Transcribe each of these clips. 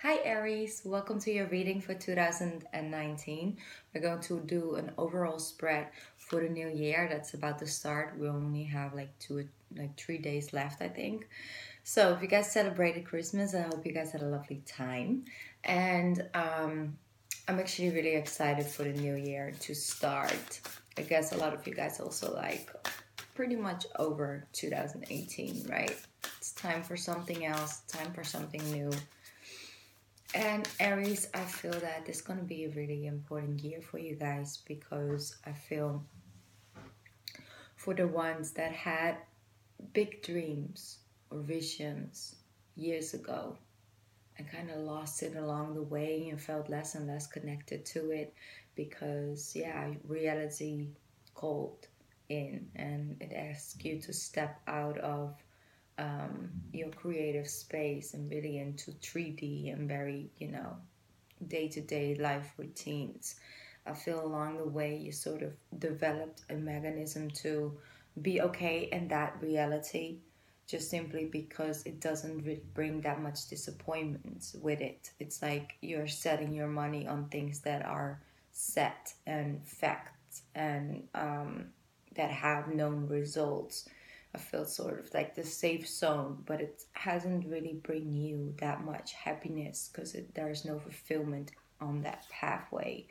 Hi Aries, welcome to your reading for 2019. We're going to do an overall spread for the new year that's about to start. We only have like 3 days left, I think. So if you guys celebrated Christmas, I hope you guys had a lovely time. And I'm actually really excited for the new year to start. I guess a lot of you guys also like pretty much over 2018, right? It's time for something else, time for something new. And Aries, I feel that this is going to be a really important year for you guys because I feel for the ones that had big dreams or visions years ago and kind of lost it along the way and felt less and less connected to it because, yeah, reality called in and it asks you to step out of your creative space and really into 3D and very, day-to-day life routines. I feel along the way you sort of developed a mechanism to be okay in that reality just simply because it doesn't really bring that much disappointment with it. It's like you're setting your money on things that are set and facts and that have known results. I feel sort of like the safe zone, but it hasn't really bring you that much happiness because there's no fulfillment on that pathway.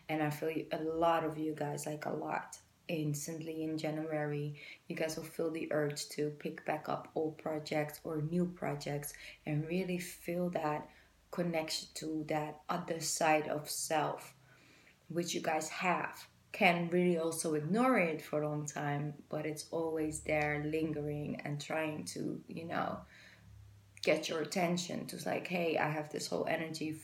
And I feel a lot of you guys, like a lot, instantly in January, you guys will feel the urge to pick back up old projects or new projects and really feel that connection to that other side of self which you guys have, can really also ignore it for a long time, but it's always there lingering and trying to, get your attention to like, hey, I have this whole energy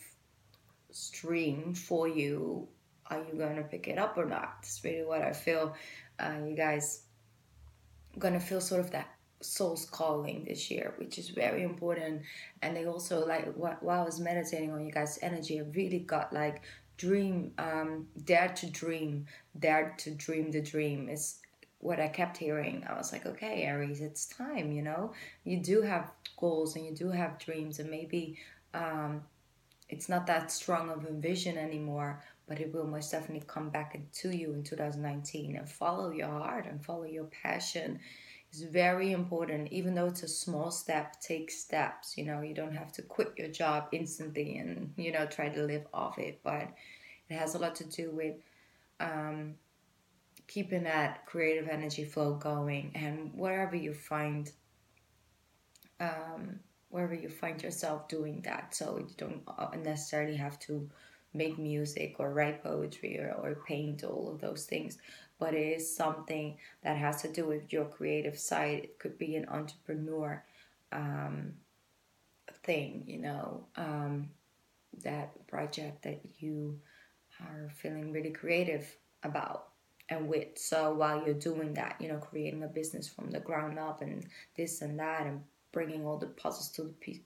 stream for you. Are you going to pick it up or not? That's really what I feel. You guys going to feel sort of that soul's calling this year, which is very important. And they also like while I was meditating on you guys' energy, I really got like dream, dare to dream the dream is what I kept hearing. I was like, okay, Aries, it's time, you do have goals and you do have dreams, and maybe it's not that strong of a vision anymore, but it will most definitely come back into you in 2019. And follow your heart and follow your passion is very important. Even though it's a small step, take steps. You don't have to quit your job instantly and try to live off it, but it has a lot to do with keeping that creative energy flow going. And wherever you find yourself doing that, so you don't necessarily have to make music or write poetry or paint, all of those things, but it is something that has to do with your creative side. It could be an entrepreneur thing, that project that you are feeling really creative about and with. So while you're doing that, creating a business from the ground up and this and that, and bringing all the puzzles to the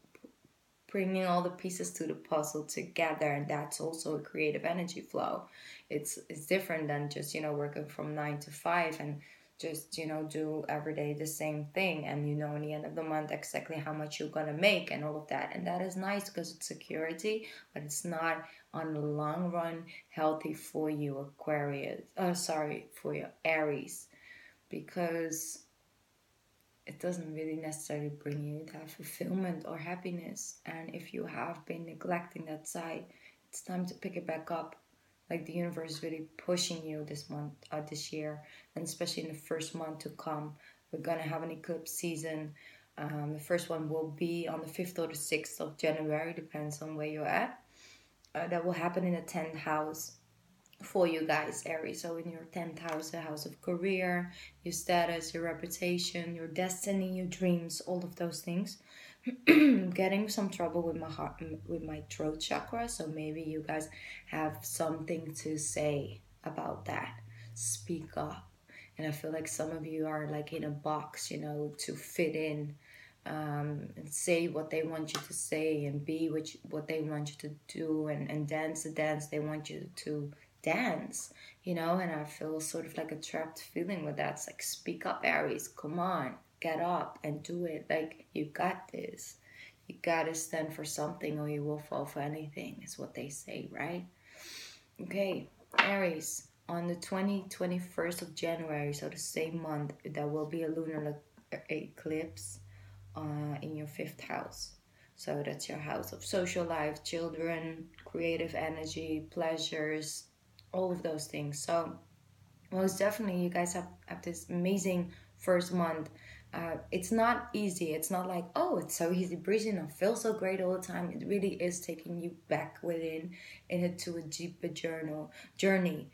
bringing all the pieces to the puzzle together, and that's also a creative energy flow. It's different than just working from 9 to 5 and just do every day the same thing, and in the end of the month exactly how much you're gonna make and all of that. And that is nice because it's security, but it's not on the long run healthy for you, Aquarius. Sorry, for your Aries, because it doesn't really necessarily bring you that fulfillment or happiness. And if you have been neglecting that side, it's time to pick it back up. Like the universe is really pushing you this month, this year, and especially in the first month to come. We're gonna have an eclipse season. The first one will be on the 5th or the 6th of January, depends on where you're at. That will happen in the 10th house for you guys, Aries. So in your 10th house, the house of career, your status, your reputation, your destiny, your dreams, all of those things. Getting some trouble with my heart, with my throat chakra, so maybe you guys have something to say about that. Speak up. And I feel like some of you are like in a box, to fit in, and say what they want you to say and be what they want you to do, and dance the dance they want you to dance, and I feel sort of like a trapped feeling with that. It's like, speak up, Aries, come on, get up and do it. Like, you got this. You gotta stand for something or you will fall for anything, is what they say, right? Okay, Aries, on the 21st of January, so the same month, there will be a lunar eclipse in your fifth house. So that's your house of social life, children, creative energy, pleasures, all of those things. So most definitely, you guys have this amazing first month. It's not easy. It's not like, oh, it's so easy breezy and I feel so great all the time. It really is taking you back within into a deeper journey,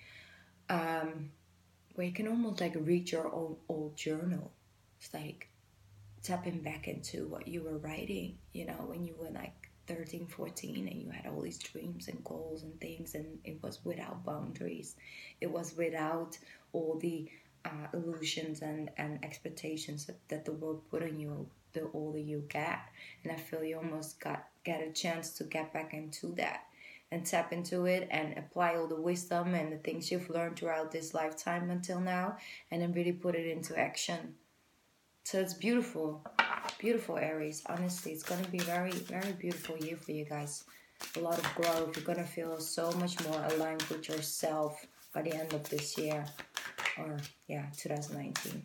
where you can almost like read your old journal. It's like tapping back into what you were writing, when you were like 13, 14, and you had all these dreams and goals and things, and it was without boundaries. It was without all the illusions and expectations that the world put on you, the older you get. And I feel you almost get a chance to get back into that and tap into it and apply all the wisdom and the things you've learned throughout this lifetime until now, and then really put it into action. So it's beautiful. Beautiful, Aries. Honestly, it's going to be very, very beautiful year for you guys. A lot of growth. You're going to feel so much more aligned with yourself by the end of this year. Or, 2019.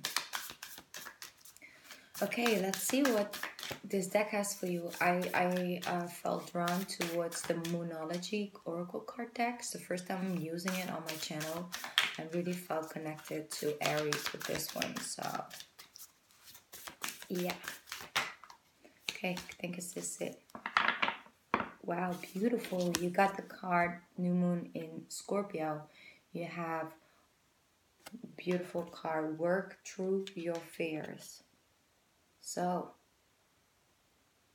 Okay, let's see what this deck has for you. I felt drawn towards the Moonology Oracle card deck. It's the first time I'm using it on my channel. I really felt connected to Aries with this one. So, yeah. Okay, I think it's just it. Wow, beautiful. You got the card New Moon in Scorpio. You have beautiful card Work Through Your Fears. So,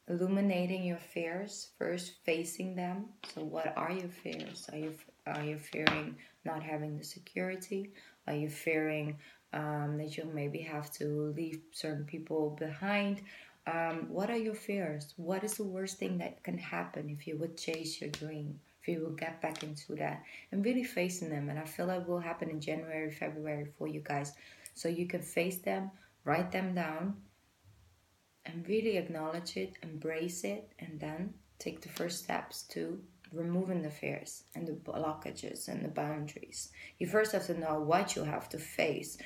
illuminating your fears, first facing them. So what are your fears? Are you fearing not having the security? Are you fearing that you'll maybe have to leave certain people behind? What are your fears? What is the worst thing that can happen if you would chase your dream? If you will get back into that and really facing them. And I feel like will happen in January, February for you guys. So you can face them, write them down, and really acknowledge it, embrace it, and then take the first steps to removing the fears and the blockages and the boundaries. You first have to know what you have to face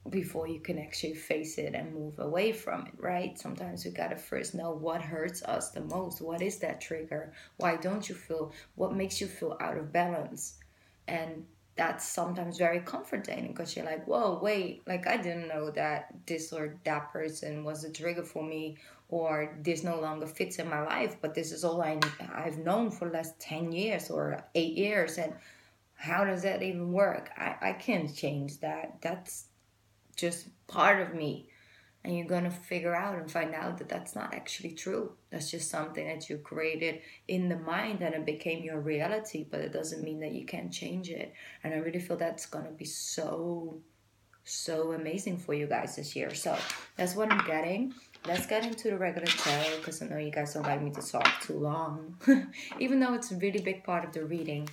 before you can actually face it and move away from it, right? Sometimes we gotta first know what hurts us the most. What is that trigger? Why don't you feel? What makes you feel out of balance? And that's sometimes very comforting because you're like, whoa, wait, like I didn't know that this or that person was a trigger for me, or this no longer fits in my life, but this is all I've known for the last 10 years or 8 years. And how does that even work? I can't change that. That's just part of me. And you're going to figure out and find out that that's not actually true. That's just something that you created in the mind and it became your reality, but it doesn't mean that you can't change it. And I really feel that's going to be so amazing for you guys this year. So that's what I'm getting. Let's get into the regular tarot because I know you guys don't like me to talk too long. Even though it's a really big part of the reading.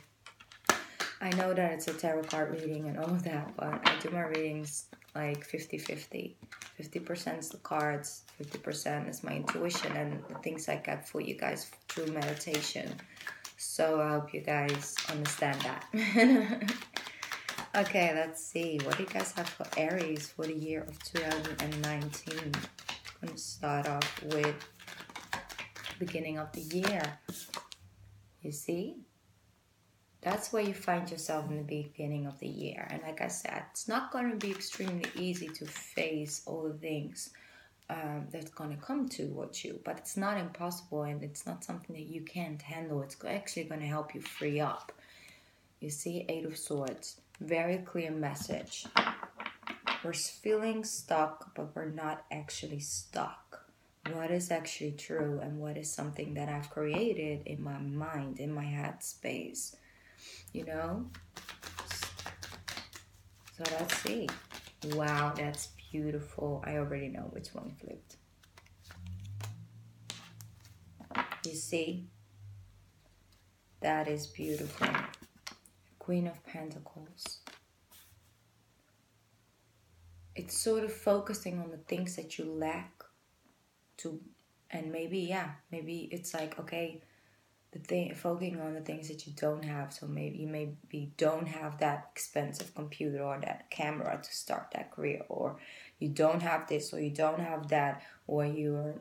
I know that it's a tarot card reading and all of that, but I do my readings like 50-50. 50% is the cards, 50% is my intuition and the things I get for you guys through meditation. So I hope you guys understand that. Okay, let's see. What do you guys have for Aries for the year of 2019? I'm going to start off with the beginning of the year. You see? That's where you find yourself in the beginning of the year. And like I said, it's not going to be extremely easy to face all the things that's going to come towards you. But it's not impossible and it's not something that you can't handle. It's actually going to help you free up. You see, 8 of Swords. Very clear message. We're feeling stuck, but we're not actually stuck. What is actually true and what is something that I've created in my mind, in my head space. You know? So let's see. Wow, that's beautiful. I already know which one flipped. You see? That is beautiful. Queen of Pentacles. It's sort of focusing on the things that you lack to And maybe it's like, okay, focusing on the things that you don't have. So maybe you maybe don't have that expensive computer or that camera to start that career, or you don't have this, or you don't have that, or you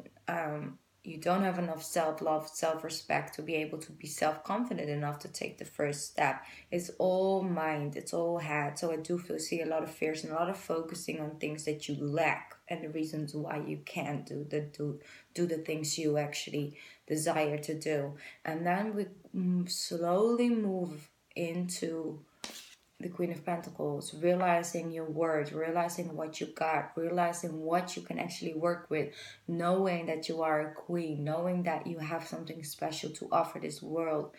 don't have enough self-love, self-respect to be able to be self-confident enough to take the first step. It's all mind, it's all head. So I do see a lot of fears and a lot of focusing on things that you lack and the reasons why you can't do the things you actually desire to do. And then we slowly move into the Queen of Pentacles, realizing your worth, realizing what you got, realizing what you can actually work with, knowing that you are a queen, knowing that you have something special to offer this world,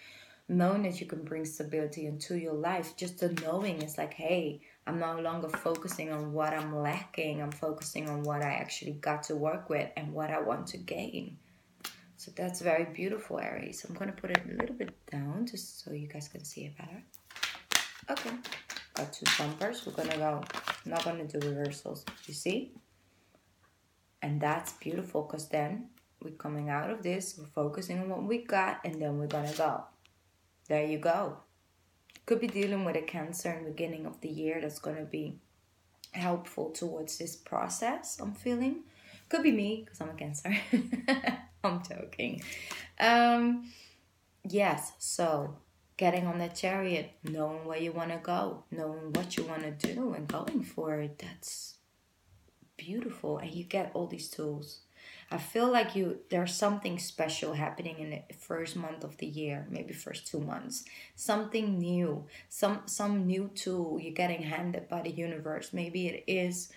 knowing that you can bring stability into your life. Just the knowing is like, hey, I'm no longer focusing on what I'm lacking. I'm focusing on what I actually got to work with and what I want to gain. So that's very beautiful, Aries. I'm going to put it a little bit down just so you guys can see it better. Okay, got 2 jumpers. We're going to go, not going to do reversals, you see? And that's beautiful because then we're coming out of this, we're focusing on what we got, and then we're going to go. There you go. Could be dealing with a Cancer in the beginning of the year that's going to be helpful towards this process, I'm feeling. Could be me because I'm a Cancer. I'm joking. Yes, so getting on that chariot, knowing where you want to go, knowing what you want to do and going for it, that's beautiful. And you get all these tools. I feel like there's something special happening in the first month of the year, maybe first 2 months. Something new, some new tool you're getting handed by the universe. Maybe it is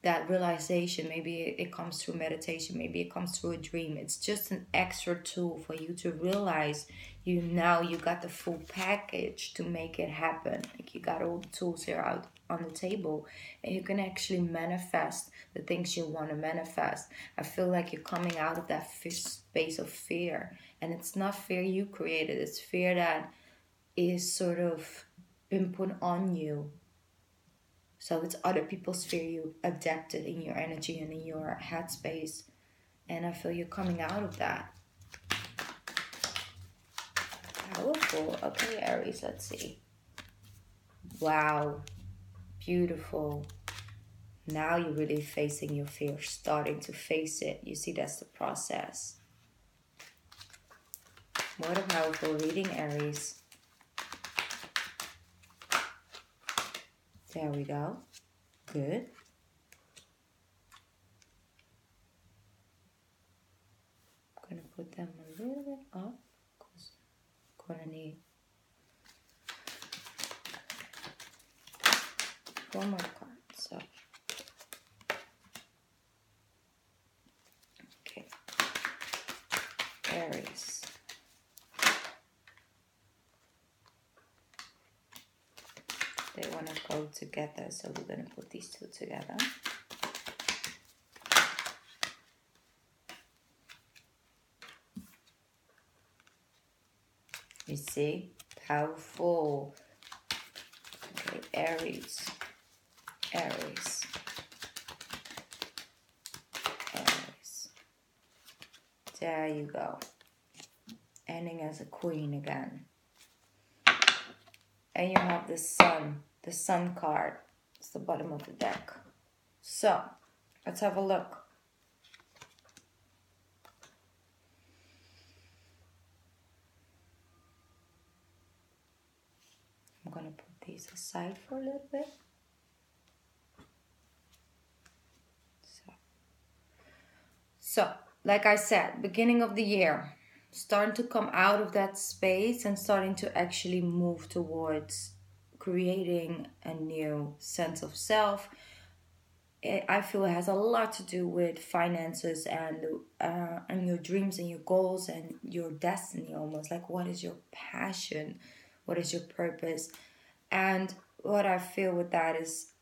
that realization. Maybe it comes through meditation, maybe it comes through a dream. It's just an extra tool for you to realize you got the full package to make it happen. Like you got all the tools here out on the table, and you can actually manifest the things you want to manifest. I feel like you're coming out of that space of fear, and it's not fear you created, it's fear that is sort of been put on you. So it's other people's fear you adapted in your energy and in your headspace. And I feel you're coming out of that. Powerful. Okay, Aries, let's see. Wow. Beautiful. Now you're really facing your fear, starting to face it. You see, that's the process. What a powerful reading, Aries. There we go. Good. I'm going to put them a little bit up because I'm going to need 4 more cards. So, okay. Aries. They want to go together, so we're going to put these 2 together. You see? Powerful. Okay, Aries. Aries. Aries. There you go. Ending as a queen again. And you have the sun card. It's the bottom of the deck. So, let's have a look. I'm going to put these aside for a little bit. So, like I said, beginning of the year, starting to come out of that space and starting to actually move towards creating a new sense of self. I feel it has a lot to do with finances and your dreams and your goals and your destiny almost. Like, what is your passion? What is your purpose? And what I feel with that is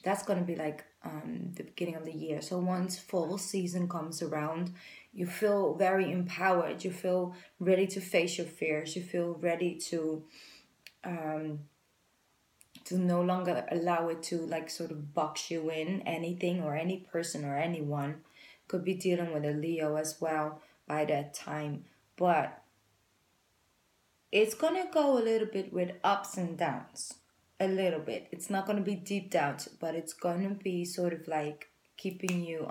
that's going to be like the beginning of the year. So once fall season comes around, you feel very empowered. You feel ready to face your fears. You feel ready to to no longer allow it to like sort of box you in anything or any person or anyone. Could be dealing with a Leo as well by that time. But it's gonna go a little bit with ups and downs. A little bit. It's not gonna be deep downs, but it's gonna be sort of like keeping you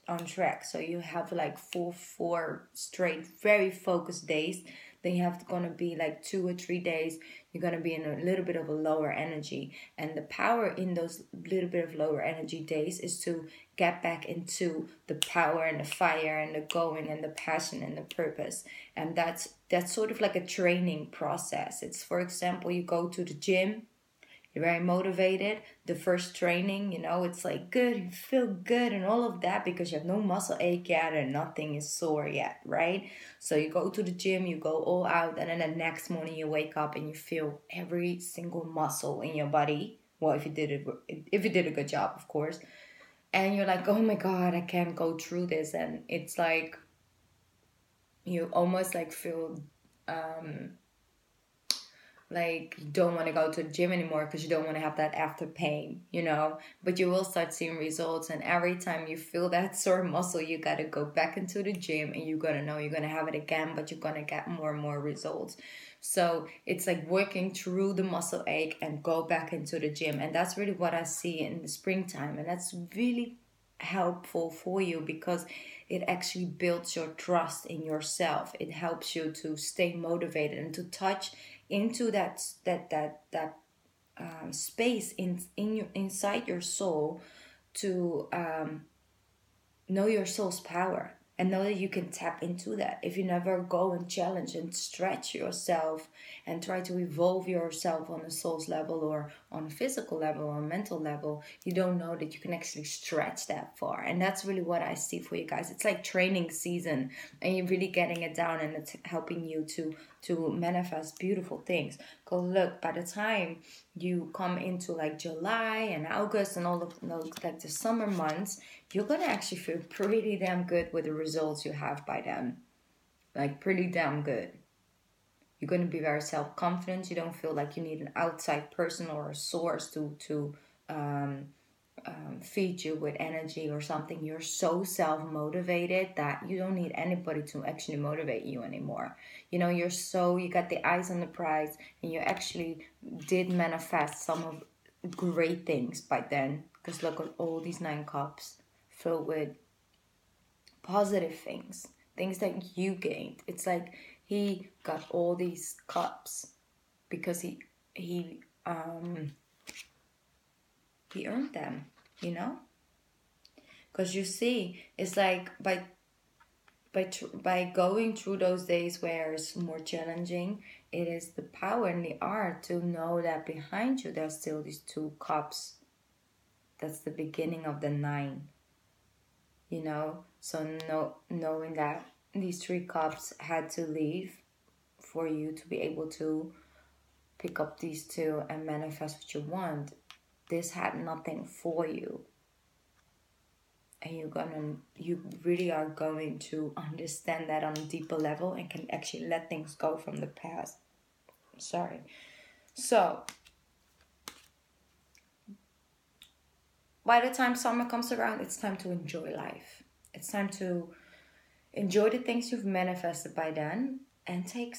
on track. So you have like four straight, very focused days. Then you have gonna be like 2 or 3 days. You're gonna be in a little bit of a lower energy, and the power in those little bit of lower energy days is to get back into the power and the fire and the going and the passion and the purpose. And that's sort of like a training process. It's, for example, you go to the gym, you're very motivated. The first training, it's like good, you feel good and all of that because you have no muscle ache yet and nothing is sore yet, right? So you go to the gym, you go all out, and then the next morning you wake up and you feel every single muscle in your body. Well, if you did a good job, of course. And you're like, oh my God, I can't go through this. And it's like, you almost like feel like you don't want to go to the gym anymore because you don't want to have that after pain, but you will start seeing results. And every time you feel that sore muscle, you got to go back into the gym, and you're going to know you're going to have it again, but you're going to get more and more results. So it's like working through the muscle ache and go back into the gym. And that's really what I see in the springtime. And that's really helpful for you because it actually builds your trust in yourself. It helps you to stay motivated and to touch into that space inside your soul to know your soul's power and know that you can tap into that. If you never go and challenge and stretch yourself and try to evolve yourself on a soul's level or on a physical level or a mental level, you don't know that you can actually stretch that far. And that's really what I see for you guys. It's like training season, and you're really getting it down, and it's helping you to manifest beautiful things. Because look, by the time you come into like July and August and all of those, like the summer months, you're gonna actually feel pretty damn good with the results you have by then. Like pretty damn good. You're gonna be very self-confident. You don't feel like you need an outside person or a source to feed you with energy or something. You're so self-motivated that you don't need anybody to actually motivate you anymore. You got the eyes on the prize, and you actually did manifest some of great things by then. Because look at all these 9 cups filled with positive things that you gained. It's like he got all these cups because he earned them, because you see, it's like by going through those days where it's more challenging, it is the power and the art to know that behind you there's still these 2 cups. That's the beginning of the 9, so knowing that these 3 cups had to leave for you to be able to pick up these 2 and manifest what you want. This had nothing for you, and you really are going to understand that on a deeper level and can actually let things go from the past. So by the time summer comes around, it's time to enjoy life. It's time to enjoy the things you've manifested by then, and take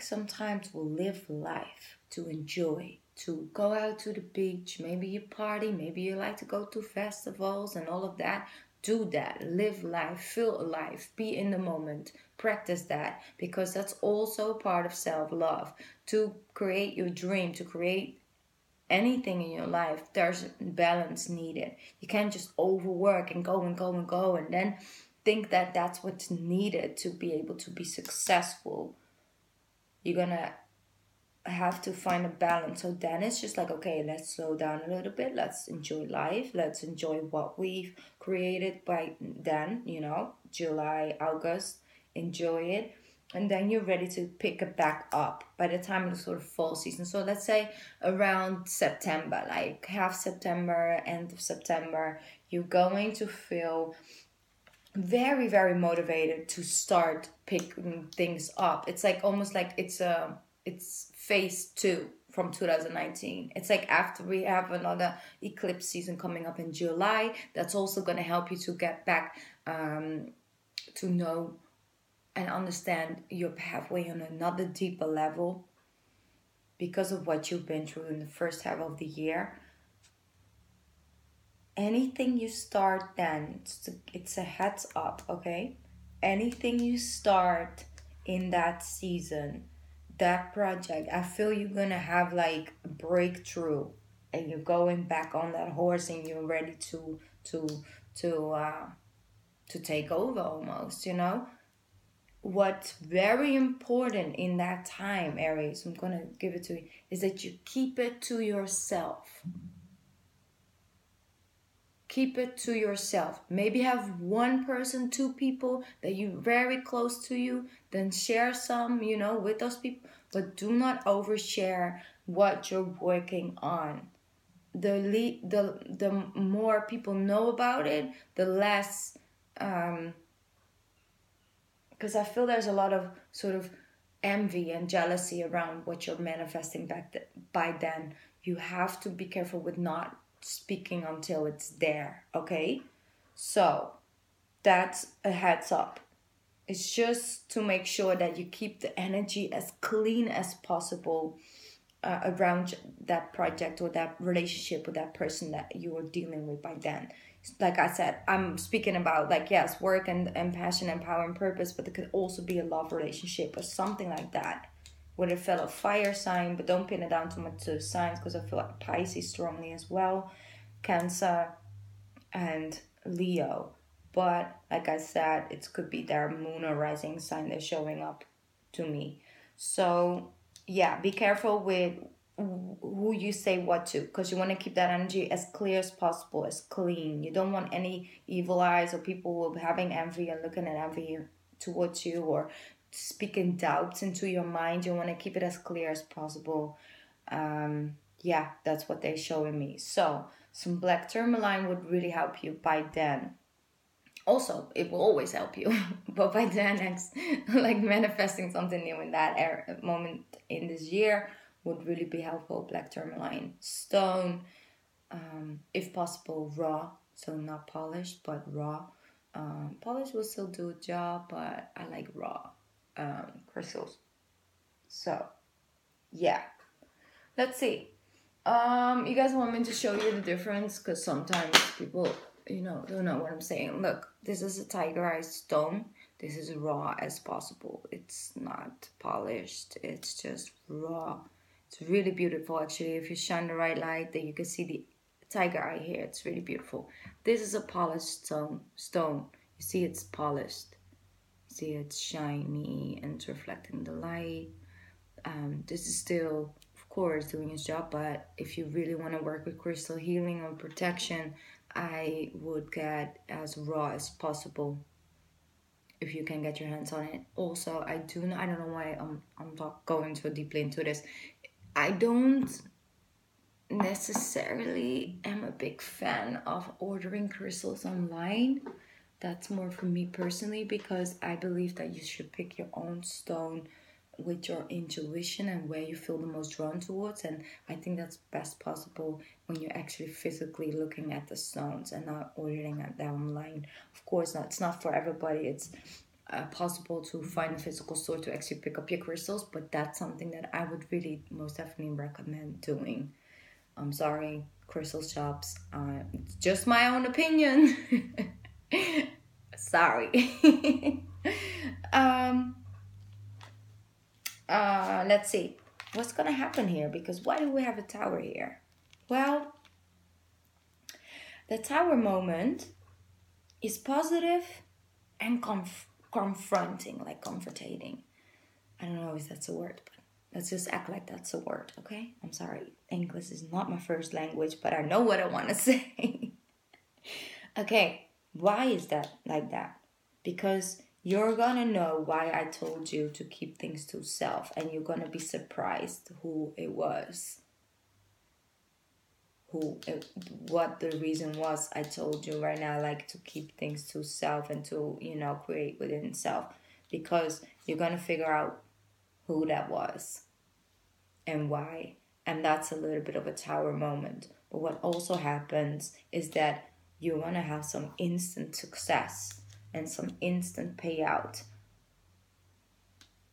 some time to live life, to enjoy, to go out to the beach. Maybe you party, maybe you like to go to festivals and all of that. Do that. Live life, feel alive, be in the moment. Practice that, because that's also part of self-love. To create your dream, to create anything in your life, there's balance needed. You can't just overwork and go and go and go and then think that that's what's needed to be able to be successful. You're gonna have to find a balance. So then it's just like, okay, let's slow down a little bit. Let's enjoy life. Let's enjoy what we've created by then, July, August. Enjoy it. And then you're ready to pick it back up by the time of the sort of fall season. So let's say around September, like half September, end of September, you're going to feel very, very motivated to start picking things up. It's like almost like it's phase 2 from 2019. It's like after we have another eclipse season coming up in July, that's also going to help you to get back to know and understand your pathway on another deeper level because of what you've been through in the first half of the year. Anything you start then, it's a heads up, okay? Anything you start in that season, that project, I feel you're gonna have like a breakthrough, and you're going back on that horse, and you're ready to take over almost, you know. What's very important in that time, Aries, I'm gonna give it to you, is that you keep it to yourself. Keep it to yourself. Maybe have one person, two people that you very close to you, then share some, you know, with those people, but do not overshare what you're working on. The more people know about it, the less, because I feel there's a lot of sort of envy and jealousy around what you're manifesting by then. You have to be careful with not speaking until it's there, okay? So that's a heads up. It's just to make sure that you keep the energy as clean as possible around that project or that relationship with that person that you are dealing with by then. Like I said, I'm speaking about, like, yes, work and passion and power and purpose, but it could also be a love relationship or something like that with a fellow fire sign, but don't pin it down too much to signs, because I feel like Pisces strongly as well, Cancer and Leo. But like I said, it could be their moon or rising sign that's showing up to me. So yeah, be careful with who you say what to, because you want to keep that energy as clear as possible, as clean. You don't want any evil eyes or people having envy and looking at envy towards you or speaking doubts into your mind. You want to keep it as clear as possible. Yeah, that's what they're showing me. So some black tourmaline would really help you by then. Also, it will always help you, but by then, like manifesting something new in that moment in this year would really be helpful. Black tourmaline stone, if possible raw, so not polished but raw. Polish will still do a job, but I like raw crystals. So yeah, let's see. You guys want me to show you the difference? Because sometimes people, you know, don't know what I'm saying. Look, this is a tiger eye stone. This is raw as possible. It's not polished. It's just raw. It's really beautiful, actually. If you shine the right light, then you can see the tiger eye here. It's really beautiful. This is a polished stone. You see it's polished. You see it's shiny and it's reflecting the light. This is still, of course, doing its job, but if you really want to work with crystal healing or protection, I would get as raw as possible if you can get your hands on it. Also, I don't know why I'm not going so deeply into this. I don't necessarily am a big fan of ordering crystals online. That's more for me personally, because I believe that you should pick your own stone with your intuition and where you feel the most drawn towards. And I think that's best possible when you're actually physically looking at the stones and not ordering them online. Of course not, it's not for everybody. It's possible to find a physical store to actually pick up your crystals, but that's something that I would really most definitely recommend doing. I'm sorry, crystal shops, it's just my own opinion. Sorry. Let's see what's gonna happen here, because why do we have a tower here? Well, the tower moment is positive and confronting, like comforting. I don't know if that's a word, but let's just act like that's a word, okay? I'm sorry, English is not my first language, but I know what I want to say. Okay, why is that like that? Because you're gonna know why I told you to keep things to self, and you're gonna be surprised who it was. What the reason was. I told you right now, like, to keep things to self and to, you know, create within self, because you're gonna figure out who that was and why. And that's a little bit of a tower moment. But what also happens is that you're going to have some instant success and some instant payout.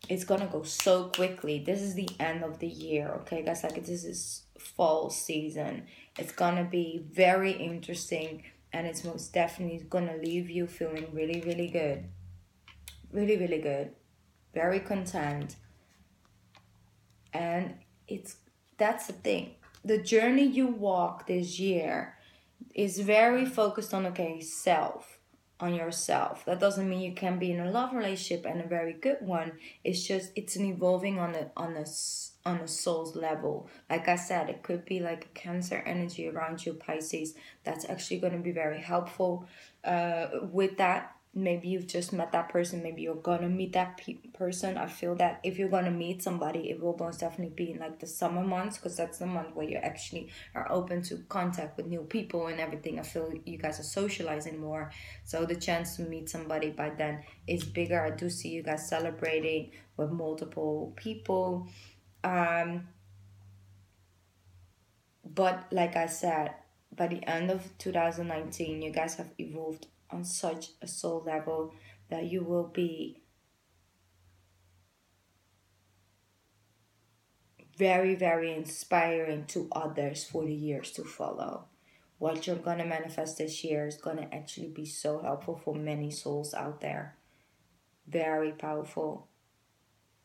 It's going to go so quickly. This is the end of the year, okay, guys? Like, this is fall season. It's going to be very interesting, and it's most definitely going to leave you feeling really, really good. Really, really good. Very content. And that's the thing. The journey you walk this year is very focused on, okay, self, on yourself. That doesn't mean you can be in a love relationship and a very good one. It's just, it's an evolving on a soul's level. Like I said, it could be like a Cancer energy around you, Pisces. That's actually going to be very helpful with that. Maybe you've just met that person. Maybe you're gonna meet that person. I feel that if you're gonna meet somebody, it will most definitely be in like the summer months, because that's the month where you actually are open to contact with new people and everything. I feel you guys are socializing more, so the chance to meet somebody by then is bigger. I do see you guys celebrating with multiple people, but like I said, by the end of 2019, you guys have evolved on such a soul level that you will be very, very inspiring to others for the years to follow. What you're going to manifest this year is going to actually be so helpful for many souls out there. Very powerful.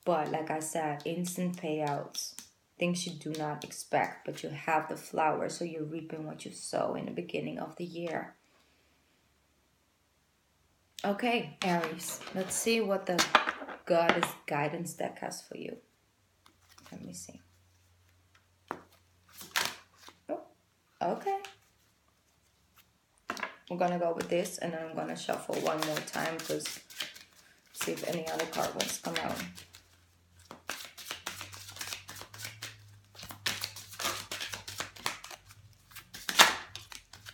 But like I said, instant payouts. Things you do not expect, but you have the flowers, so you're reaping what you sow in the beginning of the year. Okay, Aries, let's see what the Goddess Guidance deck has for you. Let me see. Oh, okay. We're gonna go with this, and then I'm gonna shuffle one more time, because see if any other card wants to come out.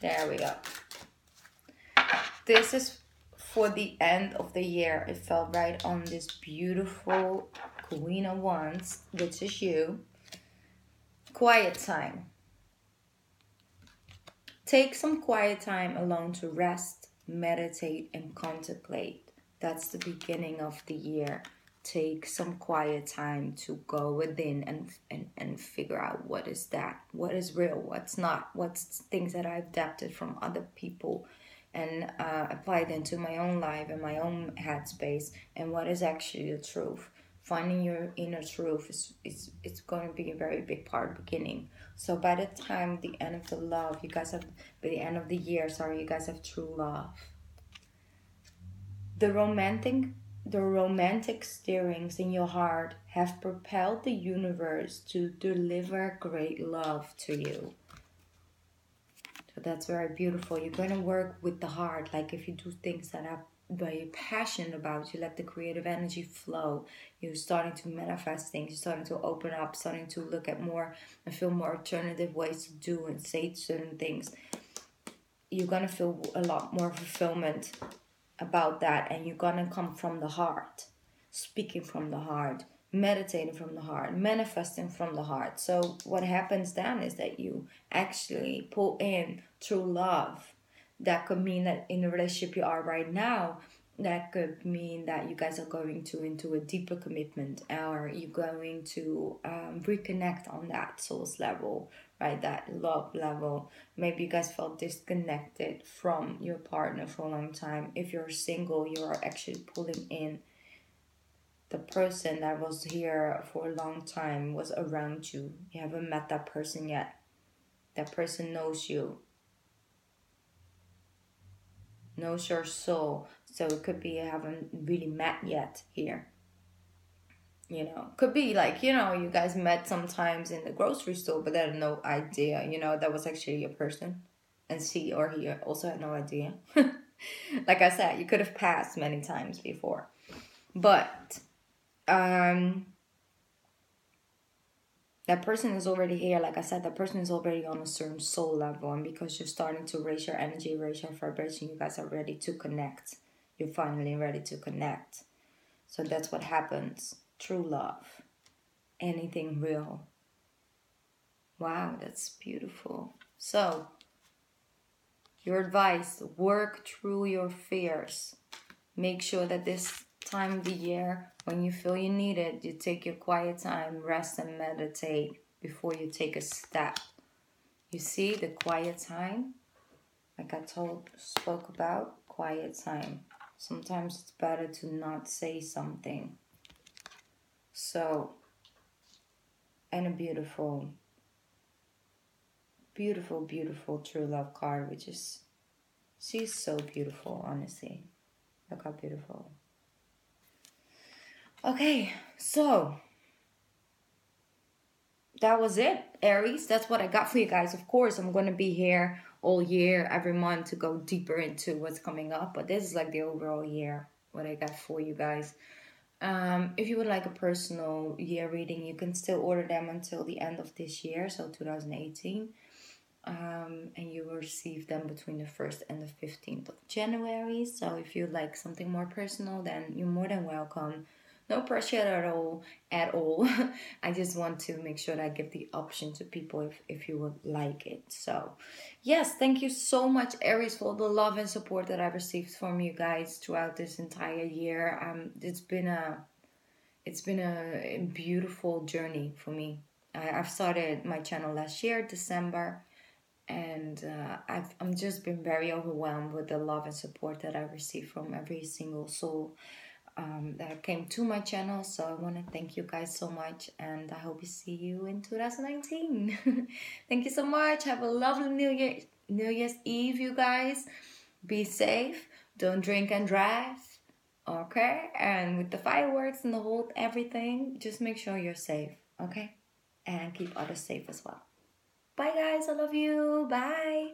There we go. This is for the end of the year. It fell right on this beautiful Queen of Wands, which is you. Quiet time. Take some quiet time alone to rest, meditate, and contemplate. That's the beginning of the year. Take some quiet time to go within and figure out what is that, what is real, what's not, what's things that I've adapted from other people and applied into my own life and my own headspace, and what is actually the truth. Finding your inner truth is it's going to be a very big part of the beginning. So by the time the end of the love, you guys have, by the end of the year, sorry, you guys have true love. The romantic stirrings in your heart have propelled the universe to deliver great love to you. So that's very beautiful. You're going to work with the heart. Like if you do things that are very passionate about, you let the creative energy flow. You're starting to manifest things. You're starting to open up, starting to look at more and feel more alternative ways to do and say certain things. You're going to feel a lot more fulfillment about that, and you're going to come from the heart, speaking from the heart, meditating from the heart, manifesting from the heart. So what happens then is that you actually pull in true love. That could mean that in the relationship you are right now, that could mean that you guys are going to into a deeper commitment, or you're going to reconnect on that soul's level, right? That love level. Maybe you guys felt disconnected from your partner for a long time. If you're single, you are actually pulling in the person that was here for a long time, was around you. You haven't met that person yet. That person knows you, knows your soul. So it could be you haven't really met yet here. You know, could be like, you know, you guys met sometimes in the grocery store, but they had no idea, you know, that was actually a person. And she or he also had no idea. Like I said, you could have passed many times before. But that person is already here. Like I said, that person is already on a certain soul level. And because you're starting to raise your energy, raise your vibration, you guys are ready to connect. You're finally ready to connect. So that's what happens. True love. Anything real. Wow, that's beautiful. So, your advice, work through your fears. Make sure that this time of the year, when you feel you need it, you take your quiet time, rest and meditate before you take a step. You see the quiet time? Like I spoke about, quiet time. Sometimes it's better to not say something. So, and a beautiful, beautiful, beautiful true love card, which is, she's so beautiful, honestly. Look how beautiful. Okay, so that was it, Aries. That's what I got for you guys. Of course, I'm going to be here all year, every month, to go deeper into what's coming up. But this is like the overall year, what I got for you guys. If you would like a personal year reading, you can still order them until the end of this year, so 2018. And you will receive them between the 1st and the 15th of January. So if you'd like something more personal, then you're more than welcome. No pressure at all, at all. I just want to make sure that I give the option to people if you would like it. So, yes, thank you so much, Aries, for the love and support that I've received from you guys throughout this entire year. It's been a beautiful journey for me. I've started my channel last year, December, and I'm just been very overwhelmed with the love and support that I received from every single soul that came to my channel. So I want to thank you guys so much, and I hope to see you in 2019. Thank you so much. Have a lovely New Year's Eve, you guys. Be safe. Don't drink and drive. Okay, and with the fireworks and the whole everything, just make sure you're safe. Okay, and keep others safe as well. Bye, guys. I love you. Bye.